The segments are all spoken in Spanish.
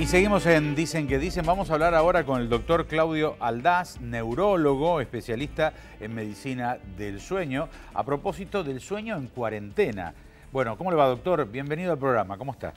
seguimos en Dicen que Dicen. Vamos a hablar ahora con el doctor Claudio Aldaz, neurólogo, especialista en medicina del sueño, a propósito del sueño en cuarentena. Bueno, ¿cómo le va, doctor? Bienvenido al programa. ¿Cómo está?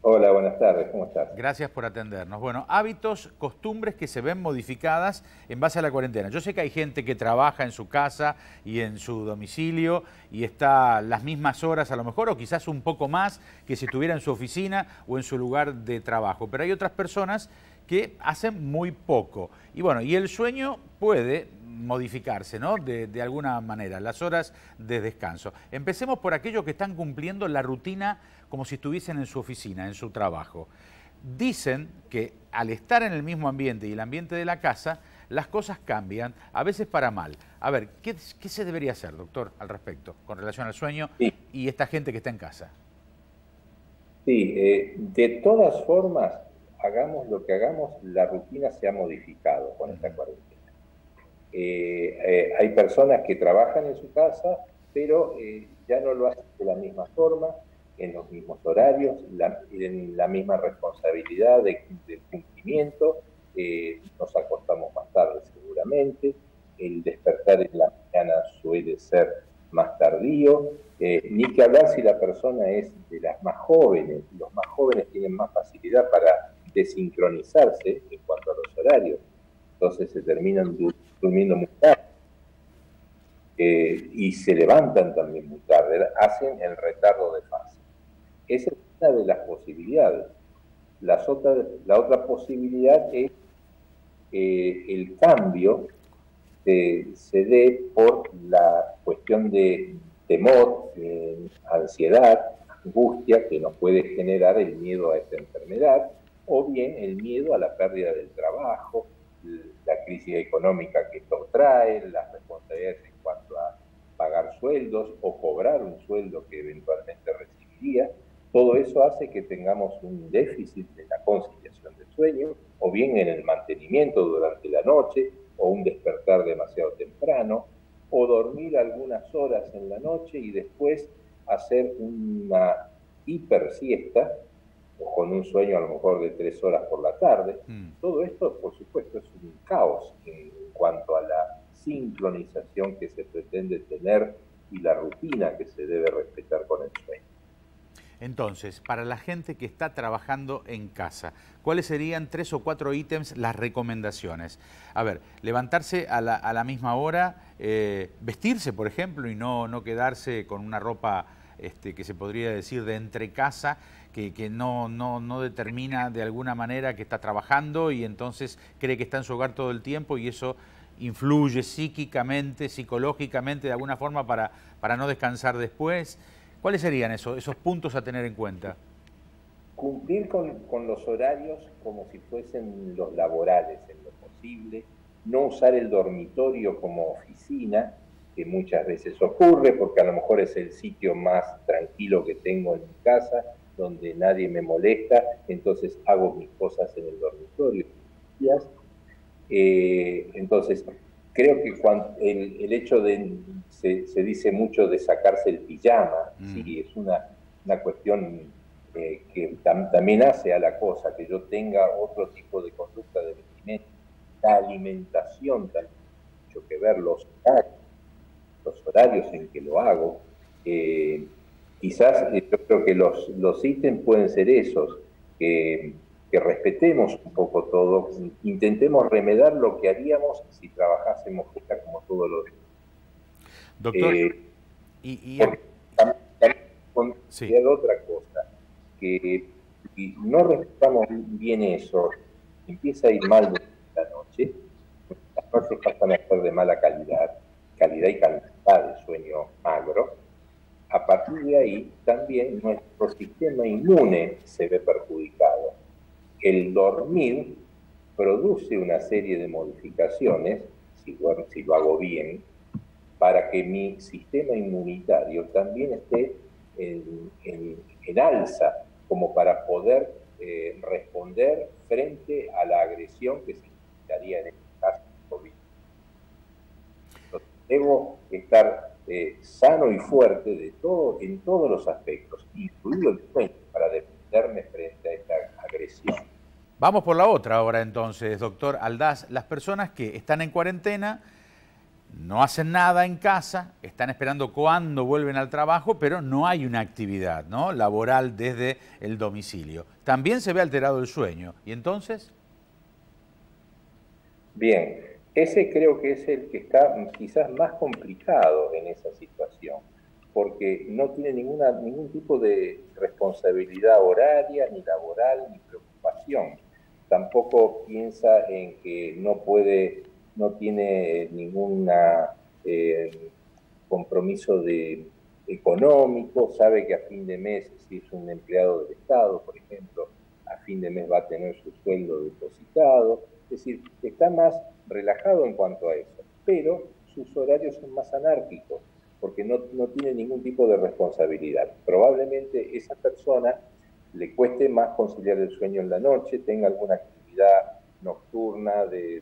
Hola, buenas tardes. ¿Cómo estás? Gracias por atendernos. Bueno, hábitos, costumbres que se ven modificadas en base a la cuarentena. Yo sé que hay gente que trabaja en su casa y en su domicilio y está las mismas horas a lo mejor, o quizás un poco más que si estuviera en su oficina o en su lugar de trabajo. Pero hay otras personas que hacen muy poco. Y bueno, y el sueño puede modificarse, ¿no? De alguna manera, las horas de descanso. Empecemos por aquellos que están cumpliendo la rutina como si estuviesen en su oficina, en su trabajo. Dicen que al estar en el mismo ambiente y el ambiente de la casa, las cosas cambian, a veces para mal. A ver, ¿qué se debería hacer, doctor, al respecto, con relación al sueño y esta gente que está en casa? Sí, de todas formas, hagamos lo que hagamos, la rutina se ha modificado con esta cuarentena. Hay personas que trabajan en su casa, pero ya no lo hacen de la misma forma, en los mismos horarios, en la misma responsabilidad del cumplimiento. Nos acostamos más tarde seguramente, el despertar en la mañana suele ser más tardío, ni que hablar si la persona es de las más jóvenes. Los más jóvenes tienen más facilidad para desincronizarse en cuanto a los horarios, entonces se terminan durmiendo muy tarde y se levantan también muy tarde, hacen el retardo de fase. Esa es una de las posibilidades. La otra posibilidad es el cambio se dé por la cuestión de temor, ansiedad, angustia que nos puede generar el miedo a esta enfermedad, o bien el miedo a la pérdida del trabajo, la crisis económica que esto trae, las responsabilidades en cuanto a pagar sueldos o cobrar un sueldo que eventualmente recibiría. Todo eso hace que tengamos un déficit en la conciliación del sueño, o bien en el mantenimiento durante la noche, o un despertar demasiado temprano, o dormir algunas horas en la noche y después hacer una hipersiesta, o con un sueño a lo mejor de 3 horas por la tarde. Todo esto, por supuesto, es un caos en cuanto a la sincronización que se pretende tener y la rutina que se debe respetar con el sueño. Entonces, para la gente que está trabajando en casa, ¿cuáles serían 3 o 4 ítems, las recomendaciones? A ver, levantarse a la misma hora, vestirse, por ejemplo, y no quedarse con una ropa que se podría decir de entrecasa, que no determina de alguna manera que está trabajando y entonces cree que está en su hogar todo el tiempo y eso influye psíquicamente, psicológicamente, de alguna forma para no descansar después. ¿Cuáles serían esos puntos a tener en cuenta? Cumplir con los horarios como si fuesen los laborales en lo posible, no usar el dormitorio como oficina, que muchas veces ocurre porque a lo mejor es el sitio más tranquilo que tengo en mi casa, donde nadie me molesta, entonces hago mis cosas en el dormitorio. Entonces, creo que el hecho de, se dice mucho de sacarse el pijama, sí, es una cuestión que también hace a la cosa, que yo tenga otro tipo de conducta de vestimenta. La alimentación también tiene mucho que ver, los horarios en que lo hago. Quizás yo creo que los ítems pueden ser esos, que respetemos un poco todo, intentemos remediar lo que haríamos si trabajásemos como todos los días. Doctor, sí. Otra cosa, que si no respetamos bien eso, empieza a ir mal durante la noche, las noches pasan a ser de mala calidad y cantidad de sueño magro. A partir de ahí también nuestro sistema inmune se ve perjudicado. El dormir produce una serie de modificaciones, si lo hago bien, para que mi sistema inmunitario también esté en alza, como para poder responder frente a la agresión que significaría en este caso COVID. Entonces, debo estar sano y fuerte en todos los aspectos, incluido el sueño, para defenderme frente a esta transgresión. Vamos por la otra ahora entonces, doctor Aldaz. Las personas que están en cuarentena no hacen nada en casa, están esperando cuándo vuelven al trabajo, pero no hay una actividad, ¿no?, laboral desde el domicilio. También se ve alterado el sueño. ¿Y entonces? Bien, ese creo que es el que está quizás más complicado en esa situación, porque no tiene ningún tipo de responsabilidad horaria, ni laboral, ni preocupación. Tampoco piensa en que no tiene ningún compromiso económico, sabe que a fin de mes, si es un empleado del Estado, por ejemplo, a fin de mes va a tener su sueldo depositado. Es decir, está más relajado en cuanto a eso, pero sus horarios son más anárquicos, porque no tiene ningún tipo de responsabilidad. Probablemente esa persona le cueste más conciliar el sueño en la noche, tenga alguna actividad nocturna de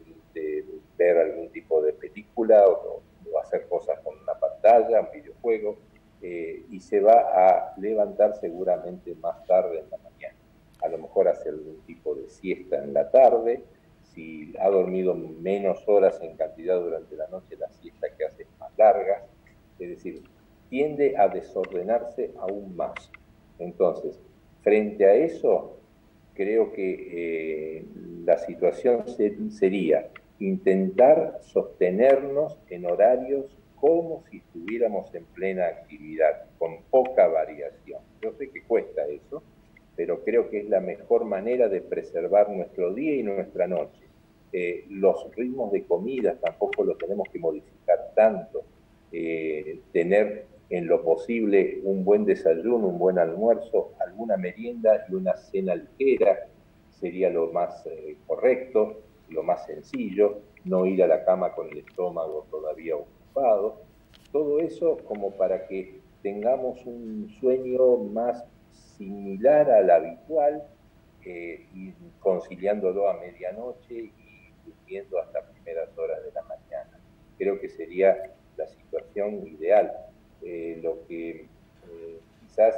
ver algún tipo de película o hacer cosas con una pantalla, un videojuego, y se va a levantar seguramente más tarde en la mañana. A lo mejor hace algún tipo de siesta en la tarde. Si ha dormido menos horas en cantidad durante la noche, la siesta que hace es más larga. Es decir, tiende a desordenarse aún más. Entonces, frente a eso, creo que la situación sería intentar sostenernos en horarios como si estuviéramos en plena actividad, con poca variación. Yo sé que cuesta eso, pero creo que es la mejor manera de preservar nuestro día y nuestra noche. Los ritmos de comida tampoco los tenemos que modificar tanto. Tener en lo posible un buen desayuno, un buen almuerzo, alguna merienda y una cena ligera sería lo más correcto, lo más sencillo, no ir a la cama con el estómago todavía ocupado. Todo eso como para que tengamos un sueño más similar al habitual, y conciliándolo a medianoche y durmiendo hasta primeras horas de la mañana. Creo que sería la situación ideal. Lo que quizás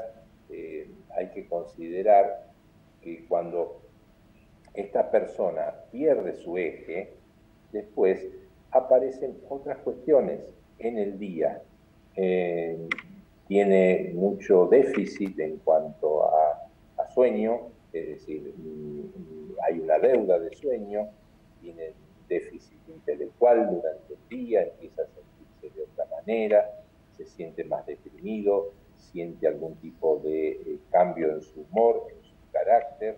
hay que considerar que cuando esta persona pierde su eje, después aparecen otras cuestiones en el día. Tiene mucho déficit en cuanto a sueño, es decir, hay una deuda de sueño, tiene déficit intelectual durante el día, empieza a sentirse de otra manera, se siente más deprimido, siente algún tipo de cambio en su humor, en su carácter,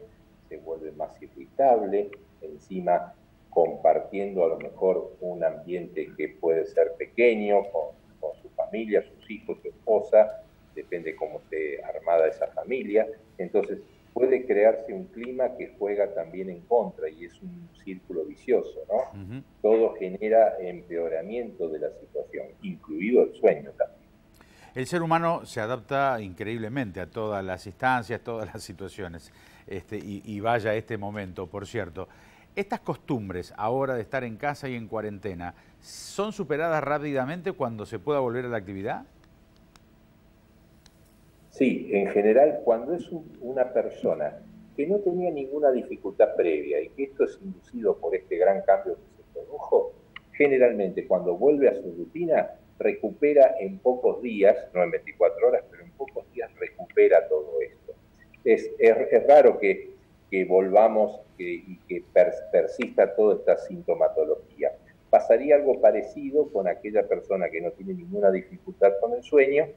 se vuelve más irritable, encima compartiendo a lo mejor un ambiente que puede ser pequeño, con su familia, sus hijos, su esposa, depende cómo esté armada esa familia. Entonces puede crearse un clima que juega también en contra y es un círculo vicioso, ¿no? Todo genera empeoramiento de la situación, incluido el sueño también. El ser humano se adapta increíblemente a todas las instancias, todas las situaciones, y vaya este momento, por cierto. ¿Estas costumbres ahora de estar en casa y en cuarentena son superadas rápidamente cuando se pueda volver a la actividad? Sí, en general, cuando es una persona que no tenía ninguna dificultad previa y que esto es inducido por este gran cambio que se produjo, generalmente cuando vuelve a su rutina recupera en pocos días, no en 24 horas, pero en pocos días recupera todo esto. Es raro que volvamos y que persista toda esta sintomatología. Pasaría algo parecido con aquella persona que no tiene ninguna dificultad con el sueño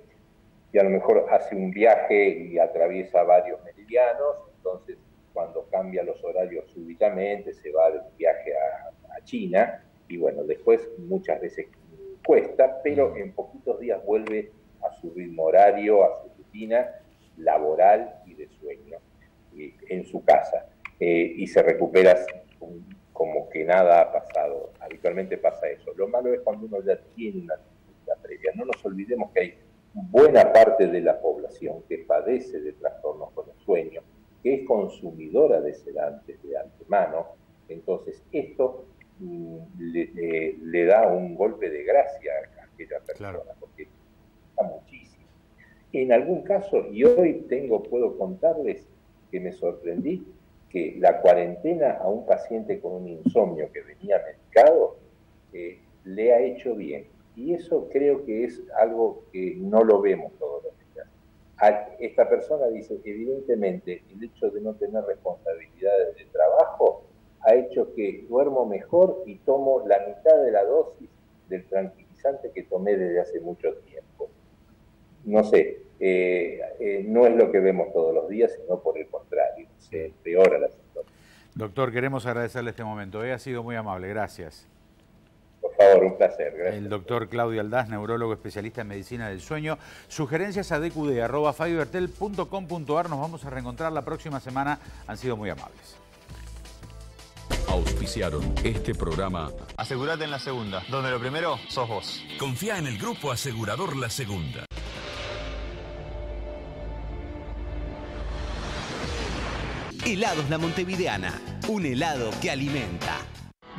y a lo mejor hace un viaje y atraviesa varios meridianos, entonces cuando cambia los horarios súbitamente se va de viaje a China y bueno, después muchas veces cuesta, pero en poquitos días vuelve a su ritmo horario, a su rutina laboral y de sueño en su casa, y se recupera como que nada ha pasado. Habitualmente pasa eso. Lo malo es cuando uno ya tiene una dificultad previa. No nos olvidemos que hay buena parte de la población que padece de trastornos con el sueño, que es consumidora de sedantes de antemano. Entonces esto le da un golpe de gracia a aquella persona, claro, porque está muchísimo. En algún caso, y hoy puedo contarles que me sorprendí, que la cuarentena a un paciente con un insomnio que venía medicado le ha hecho bien. Y eso creo que es algo que no lo vemos todos los días. Esta persona dice, evidentemente, el hecho de no tener responsabilidades de trabajo ha hecho que duermo mejor y tomo la mitad de la dosis del tranquilizante que tomé desde hace mucho tiempo. No sé, no es lo que vemos todos los días, sino por el contrario, se empeora la situación. Doctor, queremos agradecerle este momento. Ha sido muy amable, gracias. Por favor, un placer. Gracias. El doctor Claudio Aldaz, neurólogo especialista en medicina del sueño. Sugerencias a dqd@fibertel.com.ar. Nos vamos a reencontrar la próxima semana. Han sido muy amables. Auspiciaron este programa. Asegúrate en la segunda, donde lo primero sos vos. Confía en el Grupo Asegurador La Segunda. Helados La Montevideana, un helado que alimenta.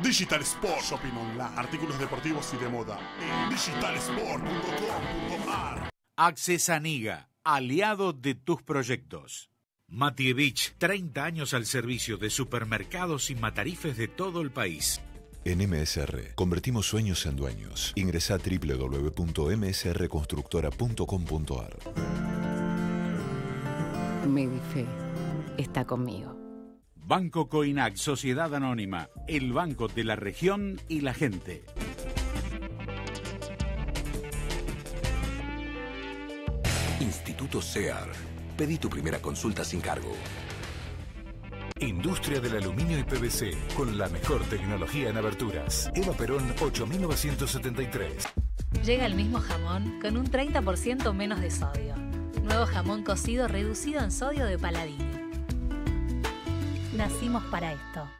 Digital Sport Shopping Online. Artículos deportivos y de moda en digitalsport.com.ar. Accesaniga, aliado de tus proyectos. Matievich, 30 años al servicio de supermercados y matarifes de todo el país. En MSR, convertimos sueños en dueños. Ingresá a www.msrconstructora.com.ar. Medife está conmigo. Banco Coinac, Sociedad Anónima, el banco de la región y la gente. Instituto SEAR. Pedí tu primera consulta sin cargo. Industria del aluminio y PVC, con la mejor tecnología en aberturas. Eva Perón 8973. Llega el mismo jamón con un 30% menos de sodio. Nuevo jamón cocido reducido en sodio de Paladini. Nacimos para esto.